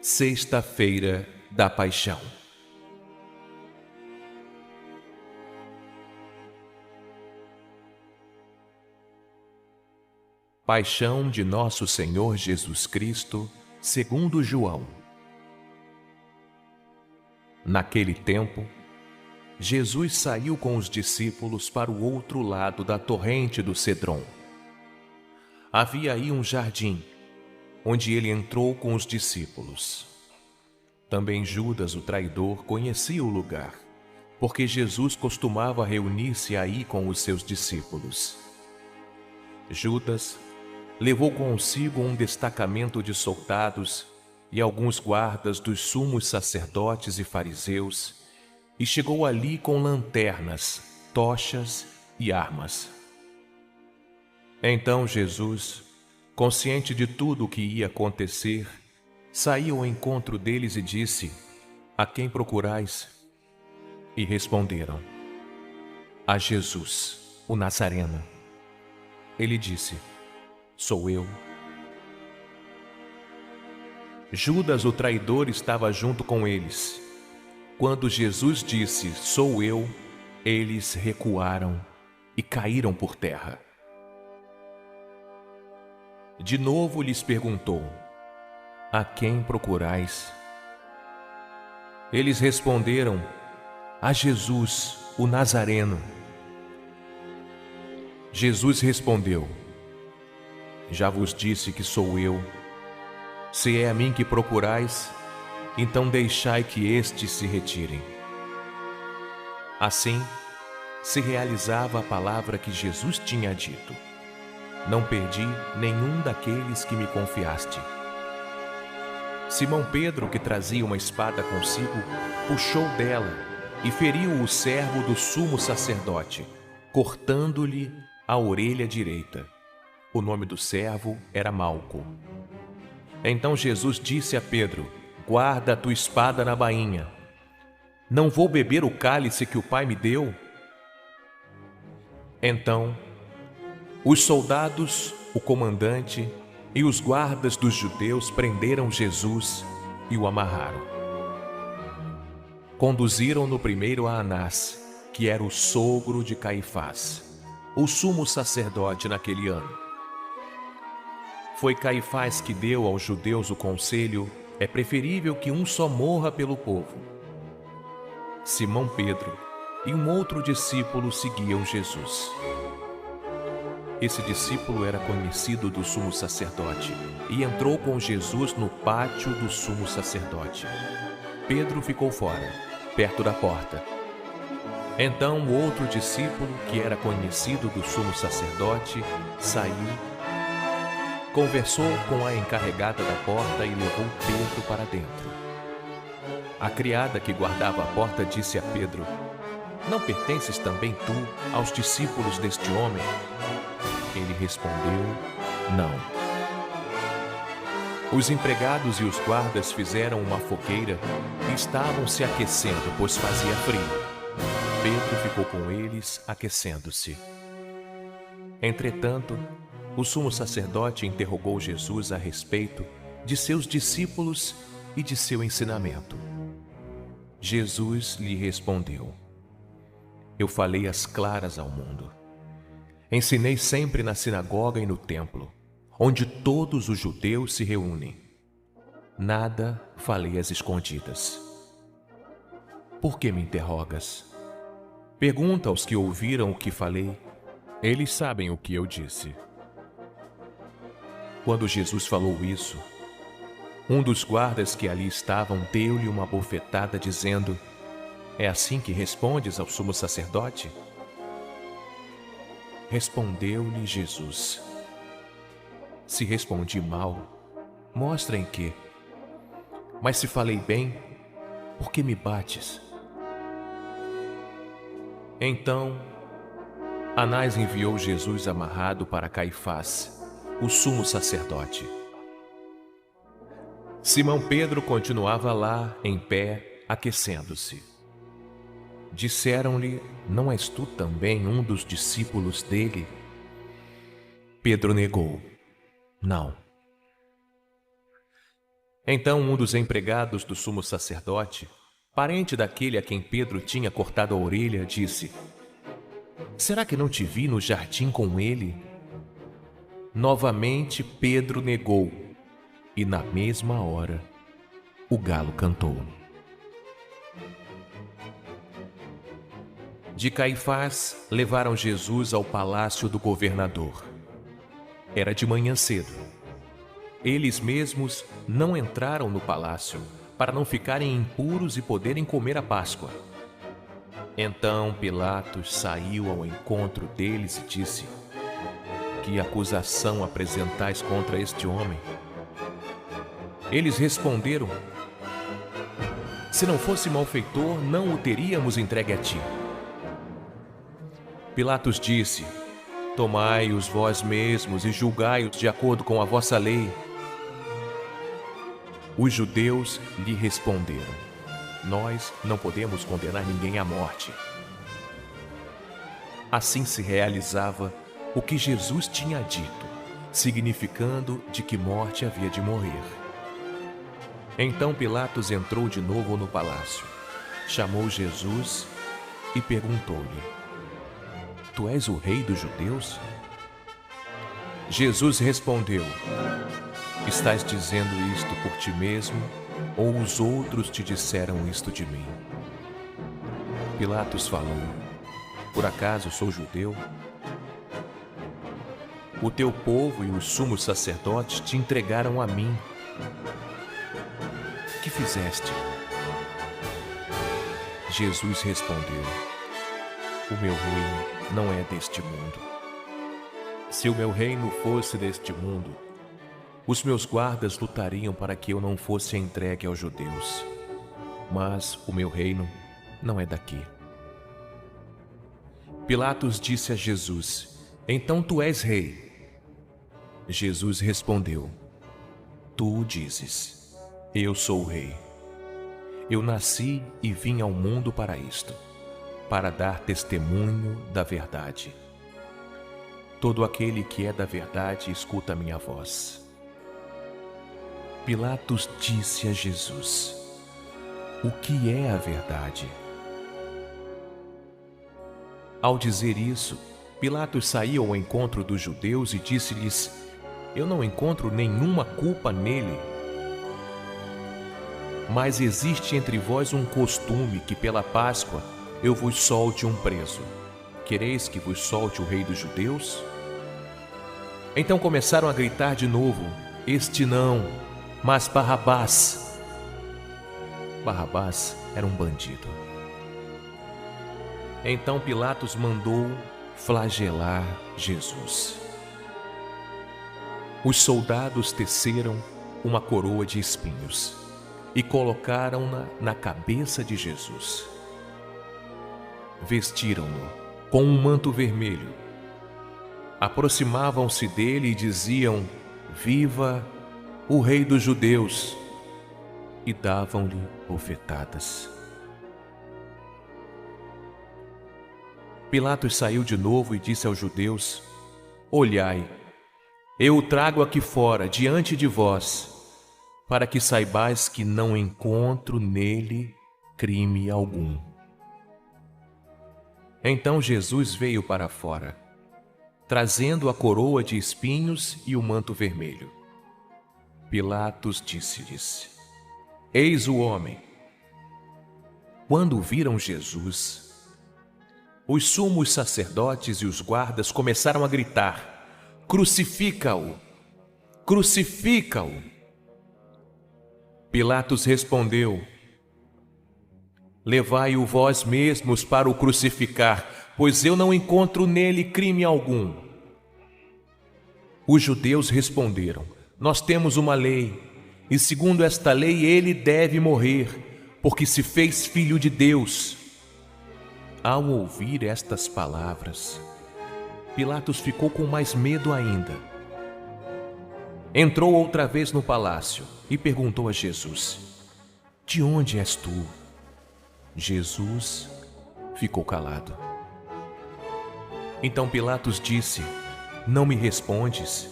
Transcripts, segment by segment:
Sexta-feira da Paixão. Paixão de Nosso Senhor Jesus Cristo, segundo João. Naquele tempo, Jesus saiu com os discípulos para o outro lado da torrente do Cedron. Havia aí um jardim, onde ele entrou com os discípulos. Também Judas, o traidor, conhecia o lugar, porque Jesus costumava reunir-se aí com os seus discípulos. Judas levou consigo um destacamento de soldados e alguns guardas dos sumos sacerdotes e fariseus, e chegou ali com lanternas, tochas e armas. Então Jesus, consciente de tudo o que ia acontecer, saiu ao encontro deles e disse: "A quem procurais?" E responderam: "A Jesus, o Nazareno." Ele disse: "Sou eu." Judas, o traidor, estava junto com eles. Quando Jesus disse: "Sou eu", eles recuaram e caíram por terra. De novo lhes perguntou: "A quem procurais?" Eles responderam: "A Jesus, o Nazareno." Jesus respondeu: "Já vos disse que sou eu. Se é a mim que procurais, então deixai que estes se retirem." Assim, se realizava a palavra que Jesus tinha dito: "Não perdi nenhum daqueles que me confiaste." Simão Pedro, que trazia uma espada consigo, puxou dela e feriu o servo do sumo sacerdote, cortando-lhe a orelha direita. O nome do servo era Malco. Então Jesus disse a Pedro: "Guarda a tua espada na bainha. Não vou beber o cálice que o Pai me deu?" Então, os soldados, o comandante e os guardas dos judeus prenderam Jesus e o amarraram. Conduziram-no primeiro a Anás, que era o sogro de Caifás, o sumo sacerdote naquele ano. Foi Caifás que deu aos judeus o conselho: é preferível que um só morra pelo povo. Simão Pedro e um outro discípulo seguiam Jesus. Esse discípulo era conhecido do sumo sacerdote e entrou com Jesus no pátio do sumo sacerdote. Pedro ficou fora, perto da porta. Então o outro discípulo, que era conhecido do sumo sacerdote, saiu, conversou com a encarregada da porta e levou Pedro para dentro. A criada que guardava a porta disse a Pedro: "Não pertences também tu aos discípulos deste homem?" Ele respondeu: "Não." Os empregados e os guardas fizeram uma fogueira e estavam se aquecendo, pois fazia frio. Pedro ficou com eles, aquecendo-se. Entretanto, o sumo sacerdote interrogou Jesus a respeito de seus discípulos e de seu ensinamento. Jesus lhe respondeu: "Eu falei às claras ao mundo. Ensinei sempre na sinagoga e no templo, onde todos os judeus se reúnem. Nada falei às escondidas. Por que me interrogas? Pergunta aos que ouviram o que falei. Eles sabem o que eu disse." Quando Jesus falou isso, um dos guardas que ali estavam deu-lhe uma bofetada, dizendo: "É assim que respondes ao sumo sacerdote?" Respondeu-lhe Jesus: "Se respondi mal, mostra em quê. Mas se falei bem, por que me bates?" Então, Anás enviou Jesus amarrado para Caifás, o sumo sacerdote. Simão Pedro continuava lá, em pé, aquecendo-se. Disseram-lhe: "Não és tu também um dos discípulos dele?" Pedro negou: "Não." Então um dos empregados do sumo sacerdote, parente daquele a quem Pedro tinha cortado a orelha, disse: Será que não te vi no jardim com ele? Novamente Pedro negou, e na mesma hora o galo cantou. De Caifás levaram Jesus ao palácio do governador. Era de manhã cedo. Eles mesmos não entraram no palácio para não ficarem impuros e poderem comer a Páscoa. Então Pilatos saiu ao encontro deles e disse: Que acusação apresentais contra este homem? Eles responderam: Se não fosse malfeitor, não o teríamos entregue a ti. Pilatos disse: Tomai-os vós mesmos e julgai-os de acordo com a vossa lei. Os judeus lhe responderam: Nós não podemos condenar ninguém à morte. Assim se realizava o que Jesus tinha dito, significando de que morte havia de morrer. Então Pilatos entrou de novo no palácio, chamou Jesus e perguntou-lhe: Tu és o rei dos judeus? Jesus respondeu: Estás dizendo isto por ti mesmo, ou os outros te disseram isto de mim? Pilatos falou: Por acaso sou judeu? O teu povo e os sumos sacerdotes te entregaram a mim. Que fizeste? Jesus respondeu: O meu reino não é deste mundo. Se o meu reino fosse deste mundo, os meus guardas lutariam para que eu não fosse entregue aos judeus. Mas o meu reino não é daqui. Pilatos disse a Jesus: Então tu és rei? Jesus respondeu: Tu o dizes. Eu sou o rei. Eu nasci e vim ao mundo para isto, para dar testemunho da verdade. Todo aquele que é da verdade escuta a minha voz. Pilatos disse a Jesus: O que é a verdade? Ao dizer isso, Pilatos saiu ao encontro dos judeus e disse-lhes: Eu não encontro nenhuma culpa nele. Mas existe entre vós um costume que pela Páscoa eu vos solte um preso. Quereis que vos solte o rei dos judeus? Então começaram a gritar de novo: Este não, mas Barrabás. Barrabás era um bandido. Então Pilatos mandou flagelar Jesus. Os soldados teceram uma coroa de espinhos e colocaram-na na cabeça de Jesus. Vestiram-no com um manto vermelho. Aproximavam-se dele e diziam: Viva o Rei dos Judeus! E davam-lhe bofetadas. Pilatos saiu de novo e disse aos judeus: Olhai, eu o trago aqui fora, diante de vós, para que saibais que não encontro nele crime algum. Então Jesus veio para fora, trazendo a coroa de espinhos e o manto vermelho. Pilatos disse-lhes: Eis o homem. Quando viram Jesus, os sumos sacerdotes e os guardas começaram a gritar: Crucifica-o! Crucifica-o! Pilatos respondeu: Levai-o vós mesmos para o crucificar, pois eu não encontro nele crime algum. Os judeus responderam: Nós temos uma lei, e segundo esta lei ele deve morrer, porque se fez filho de Deus. Ao ouvir estas palavras, Pilatos ficou com mais medo ainda. Entrou outra vez no palácio e perguntou a Jesus: De onde és tu? Jesus ficou calado. Então Pilatos disse: Não me respondes?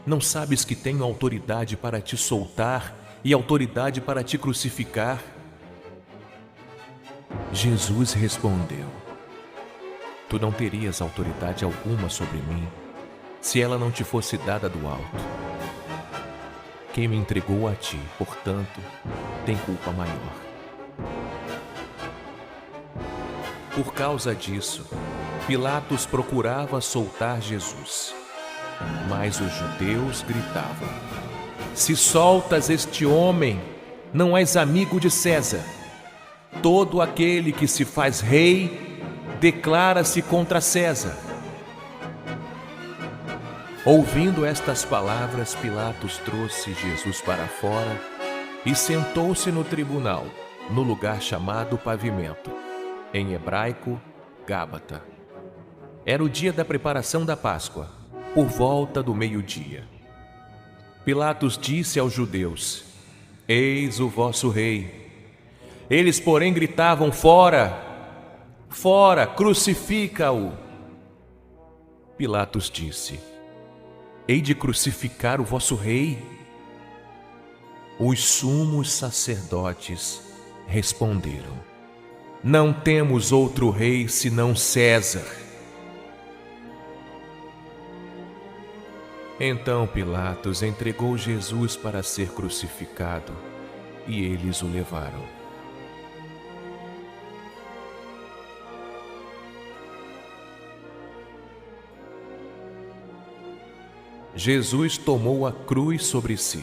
Não sabes que tenho autoridade para te soltar e autoridade para te crucificar? Jesus respondeu: Tu não terias autoridade alguma sobre mim, se ela não te fosse dada do alto. Quem me entregou a ti, portanto, tem culpa maior. Por causa disso, Pilatos procurava soltar Jesus, mas os judeus gritavam: Se soltas este homem, não és amigo de César. Todo aquele que se faz rei declara-se contra César. Ouvindo estas palavras, Pilatos trouxe Jesus para fora e sentou-se no tribunal, no lugar chamado Pavimento, em hebraico, Gábata. Era o dia da preparação da Páscoa, por volta do meio-dia. Pilatos disse aos judeus: Eis o vosso rei. Eles, porém, gritavam: Fora! Fora! Crucifica-o! Pilatos disse: Hei de crucificar o vosso rei? Os sumos sacerdotes responderam: Não temos outro rei senão César. Então Pilatos entregou Jesus para ser crucificado, e eles o levaram. Jesus tomou a cruz sobre si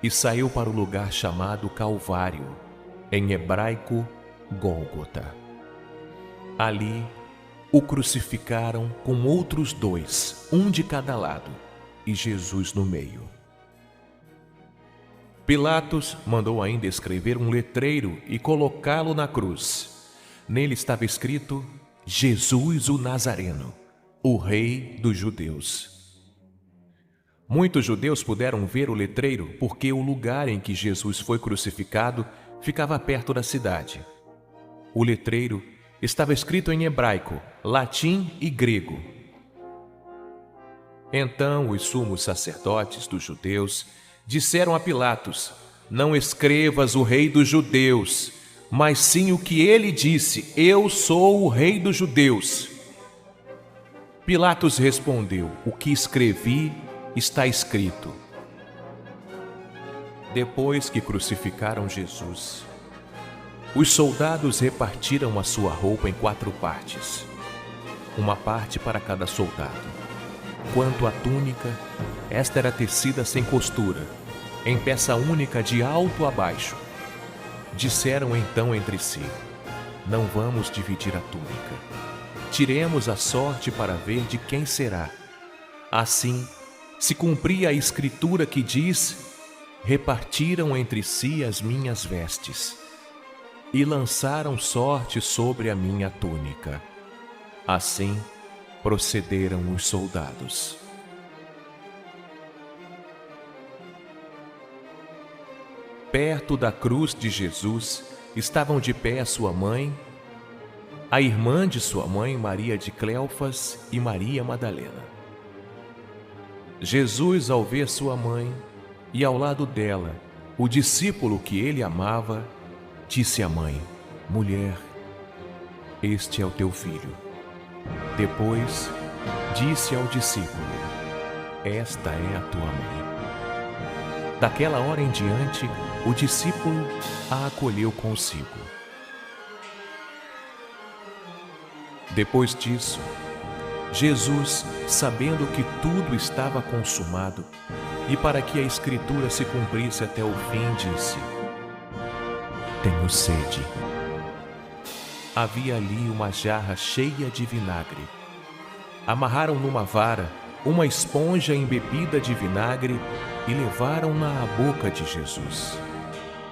e saiu para o lugar chamado Calvário, em hebraico, Gólgota. Ali o crucificaram com outros dois, um de cada lado, e Jesus no meio. Pilatos mandou ainda escrever um letreiro e colocá-lo na cruz. Nele estava escrito: Jesus o Nazareno, o Rei dos Judeus. Muitos judeus puderam ver o letreiro porque o lugar em que Jesus foi crucificado ficava perto da cidade. O letreiro estava escrito em hebraico, latim e grego. Então os sumos sacerdotes dos judeus disseram a Pilatos: Não escrevas o rei dos judeus, mas sim o que ele disse: Eu sou o rei dos judeus. Pilatos respondeu: O que escrevi está escrito. Depois que crucificaram Jesus, os soldados repartiram a sua roupa em 4 partes, uma parte para cada soldado. Quanto à túnica, esta era tecida sem costura, em peça única de alto a baixo. Disseram então entre si: Não vamos dividir a túnica. Tiremos a sorte para ver de quem será. Assim, se cumpria a escritura que diz: Repartiram entre si as minhas vestes e lançaram sorte sobre a minha túnica. Assim procederam os soldados. Perto da cruz de Jesus estavam de pé a sua mãe, a irmã de sua mãe, Maria de Cleofas, e Maria Madalena. Jesus, ao ver sua mãe e ao lado dela o discípulo que ele amava, disse à mãe: Mulher, este é o teu filho. Depois disse ao discípulo: Esta é a tua mãe. Daquela hora em diante, o discípulo a acolheu consigo. Depois disso, Jesus, sabendo que tudo estava consumado, e para que a Escritura se cumprisse até o fim, disse: Tenho sede. Havia ali uma jarra cheia de vinagre. Amarraram numa vara uma esponja embebida de vinagre e levaram-na à boca de Jesus.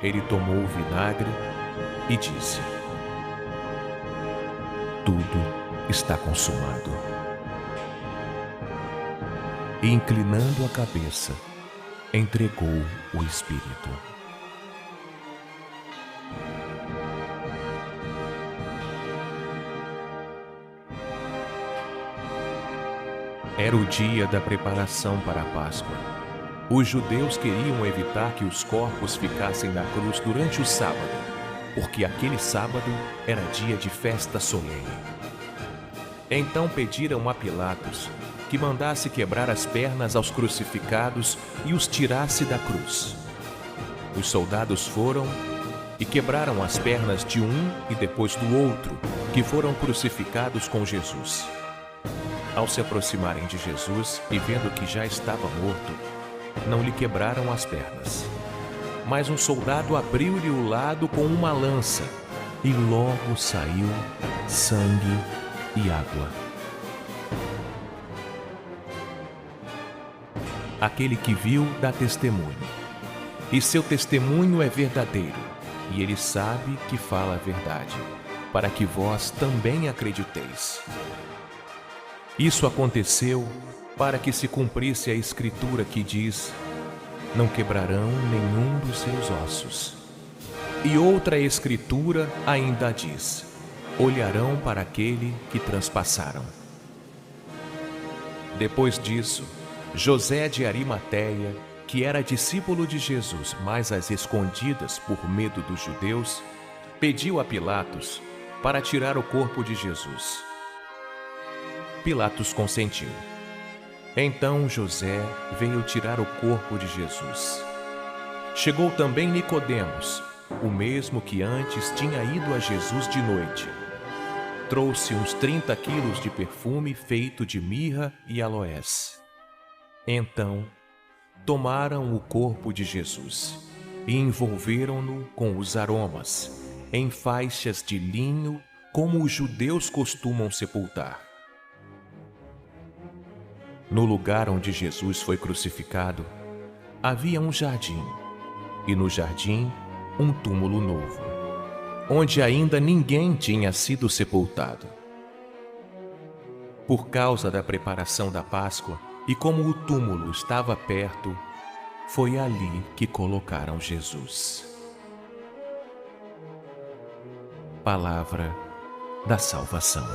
Ele tomou o vinagre e disse: Tudo está consumado. E, inclinando a cabeça, entregou o Espírito. Era o dia da preparação para a Páscoa. Os judeus queriam evitar que os corpos ficassem na cruz durante o sábado, porque aquele sábado era dia de festa solene. Então pediram a Pilatos que mandasse quebrar as pernas aos crucificados e os tirasse da cruz. Os soldados foram e quebraram as pernas de um e depois do outro, que foram crucificados com Jesus. Ao se aproximarem de Jesus e vendo que já estava morto, não lhe quebraram as pernas. Mas um soldado abriu-lhe o lado com uma lança, e logo saiu sangue e água. Aquele que viu dá testemunho, e seu testemunho é verdadeiro, e ele sabe que fala a verdade, para que vós também acrediteis. Isso aconteceu para que se cumprisse a Escritura que diz: não quebrarão nenhum dos seus ossos. E outra Escritura ainda diz: olharão para aquele que transpassaram. Depois disso, José de Arimateia, que era discípulo de Jesus, mas às escondidas por medo dos judeus, pediu a Pilatos para tirar o corpo de Jesus. Pilatos consentiu. Então José veio tirar o corpo de Jesus. Chegou também Nicodemos, o mesmo que antes tinha ido a Jesus de noite. Trouxe uns 30 quilos de perfume feito de mirra e aloés. Então, tomaram o corpo de Jesus e envolveram-no com os aromas, em faixas de linho, como os judeus costumam sepultar. No lugar onde Jesus foi crucificado, havia um jardim, e no jardim um túmulo novo, onde ainda ninguém tinha sido sepultado. Por causa da preparação da Páscoa, e como o túmulo estava perto, foi ali que colocaram Jesus. Palavra da salvação.